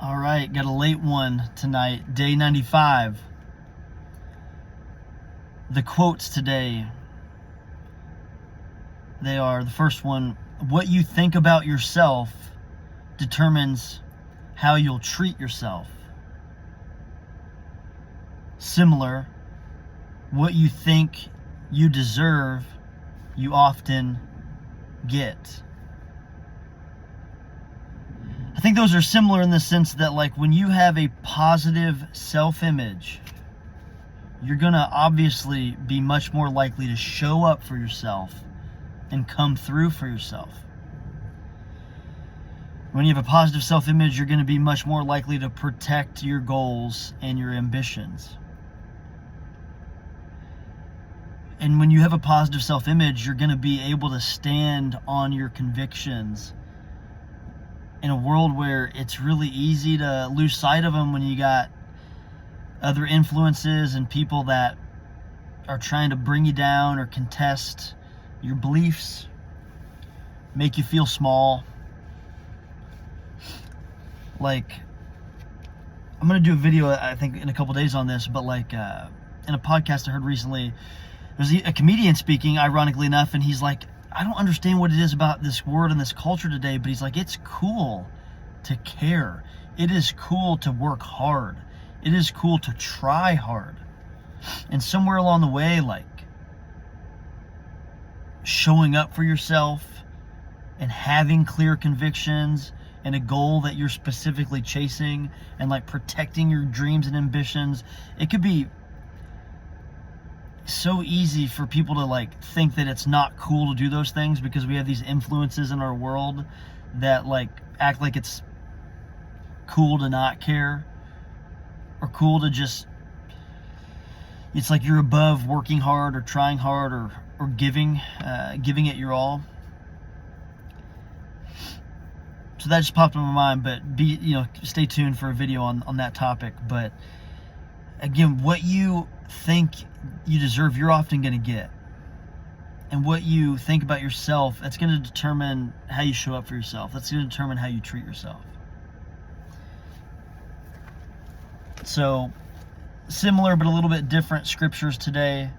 All right, got a late one tonight, day 95. The quotes today, they are, the first one, what you think about yourself determines how you'll treat yourself. Similar, what you think you deserve, you often get. I think those are similar in the sense that, like, when you have a positive self-image, you're going to obviously be much more likely to show up for yourself and come through for yourself. When you have a positive self-image, you're going to be much more likely to protect your goals and your ambitions. And when you have a positive self-image, you're going to be able to stand on your convictions in a world where it's really easy to lose sight of them when you got other influences and people that are trying to bring you down or contest your beliefs, make you feel small. Like, I'm going to do a video, I think, in a couple days on this, but like in a podcast I heard recently, there's a comedian speaking, ironically enough, and he's like, I don't understand what it is about this word and this culture today, but he's like, it's cool to care. It is cool to work hard. It is cool to try hard. And somewhere along the way, like, showing up for yourself and having clear convictions and a goal that you're specifically chasing and like protecting your dreams and ambitions, it could be so easy for people to like think that it's not cool to do those things because we have these influences in our world that like act like it's cool to not care or cool to just, it's like you're above working hard or trying hard or giving it your all. So that just popped in my mind, but stay tuned for a video on that topic. But again, what you think you deserve, you're often going to get. And what you think about yourself, that's going to determine how you show up for yourself. That's going to determine how you treat yourself. So, similar but a little bit different scriptures today.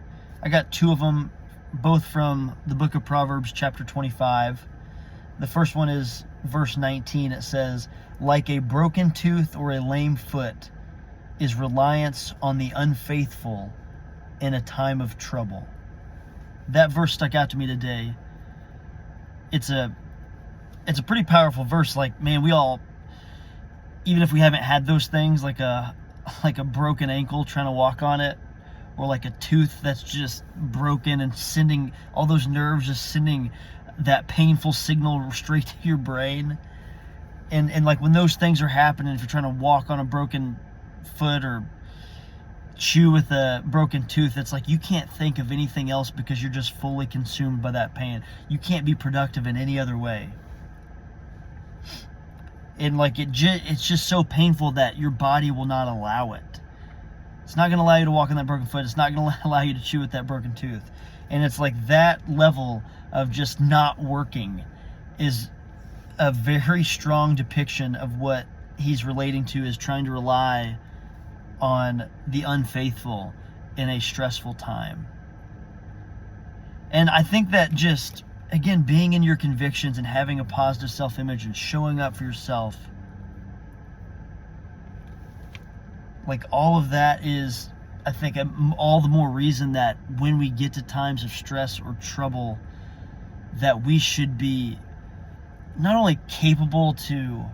I got two of them, both from the book of Proverbs, chapter 25. The first one is verse 19. It says, like a broken tooth or a lame foot is reliance on the unfaithful in a time of trouble. That verse stuck out to me today. It's a pretty powerful verse. Like, man, we all, even if we haven't had those things, like a broken ankle trying to walk on it, or like a tooth that's just broken and sending all those nerves, just sending that painful signal straight to your brain. And like when those things are happening, if you're trying to walk on a broken foot or chew with a broken tooth, it's like you can't think of anything else because you're just fully consumed by that pain. You can't be productive in any other way. And like it's just so painful that your body will not allow it. It's not going to allow you to walk on that broken foot. It's not going to allow you to chew with that broken tooth. And it's like that level of just not working is a very strong depiction of what he's relating to, is trying to rely on the unfaithful in a stressful time. And I think that just, again, being in your convictions and having a positive self-image and showing up for yourself, like all of that is, I think, all the more reason that when we get to times of stress or trouble, that we should be not only capable to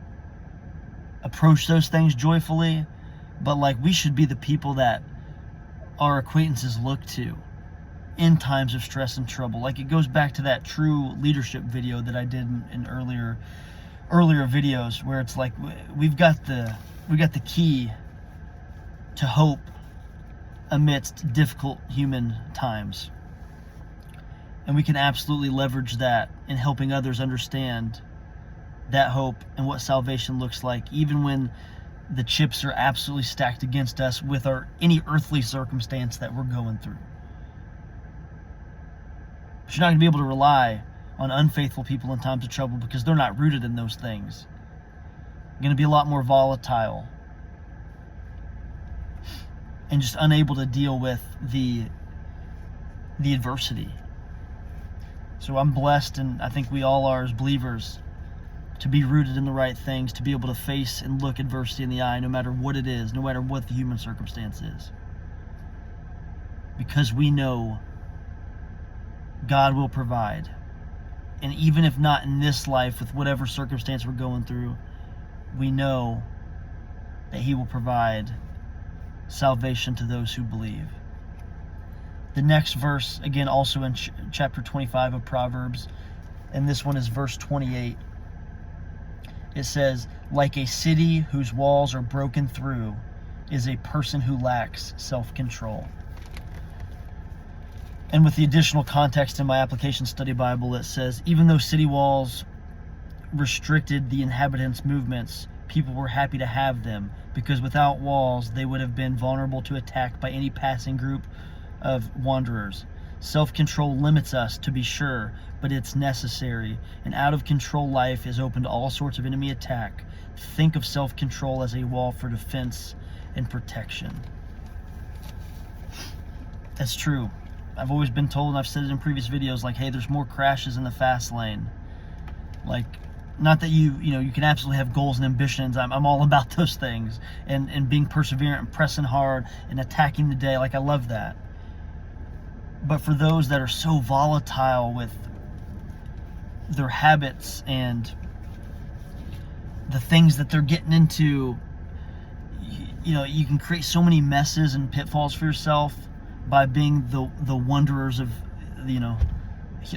approach those things joyfully, but like we should be the people that our acquaintances look to in times of stress and trouble. Like, it goes back to that true leadership video that I did in earlier videos, where it's like we got the key to hope amidst difficult human times. And we can absolutely leverage that in helping others understand that hope and what salvation looks like, even when the chips are absolutely stacked against us with any earthly circumstance that we're going through. But you're not going to be able to rely on unfaithful people in times of trouble because they're not rooted in those things. going to be a lot more volatile, and just unable to deal with the adversity. So I'm blessed, and I think we all are as believers, to be rooted in the right things, to be able to face and look adversity in the eye, no matter what it is, no matter what the human circumstance is. Because we know God will provide. And even if not in this life, with whatever circumstance we're going through, we know that He will provide salvation to those who believe. The next verse, again, also in chapter 25 of Proverbs, and this one is verse 28. It says, like a city whose walls are broken through is a person who lacks self-control. And with the additional context in my application study Bible, it says, even though city walls restricted the inhabitants' movements, people were happy to have them, because without walls, they would have been vulnerable to attack by any passing group of wanderers. Self-control limits us, to be sure, but it's necessary. An out-of-control life is open to all sorts of enemy attack. Think of self-control as a wall for defense and protection. That's true. I've always been told, and I've said it in previous videos, like, hey, there's more crashes in the fast lane. Like, not that you can absolutely have goals and ambitions. I'm all about those things, and being perseverant and pressing hard and attacking the day. Like, I love that. But for those that are so volatile with their habits and the things that they're getting into, you can create so many messes and pitfalls for yourself by being the wanderers of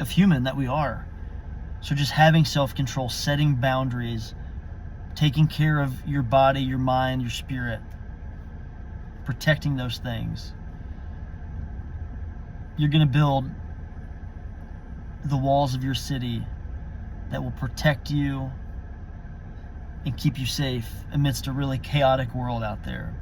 human that we are. So just having self-control, setting boundaries, taking care of your body, your mind, your spirit, protecting those things. You're going to build the walls of your city that will protect you and keep you safe amidst a really chaotic world out there.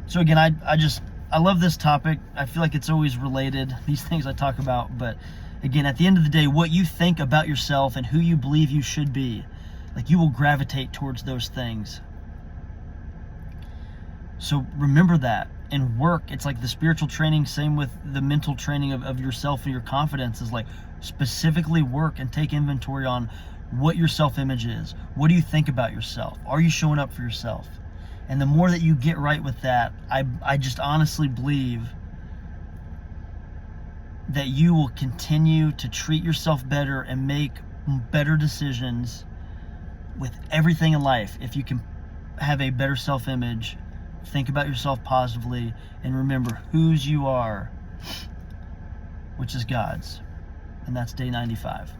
So again, I love this topic. I feel like it's always related, these things I talk about. But again, at the end of the day, what you think about yourself and who you believe you should be, like, you will gravitate towards those things. So remember that and work. It's like the spiritual training, same with the mental training of yourself and your confidence, is like specifically work and take inventory on what your self-image is. What do you think about yourself? Are you showing up for yourself? And the more that you get right with that, I just honestly believe that you will continue to treat yourself better and make better decisions with everything in life. If you can have a better self-image, think about yourself positively, and remember whose you are, which is God's. And that's day 95.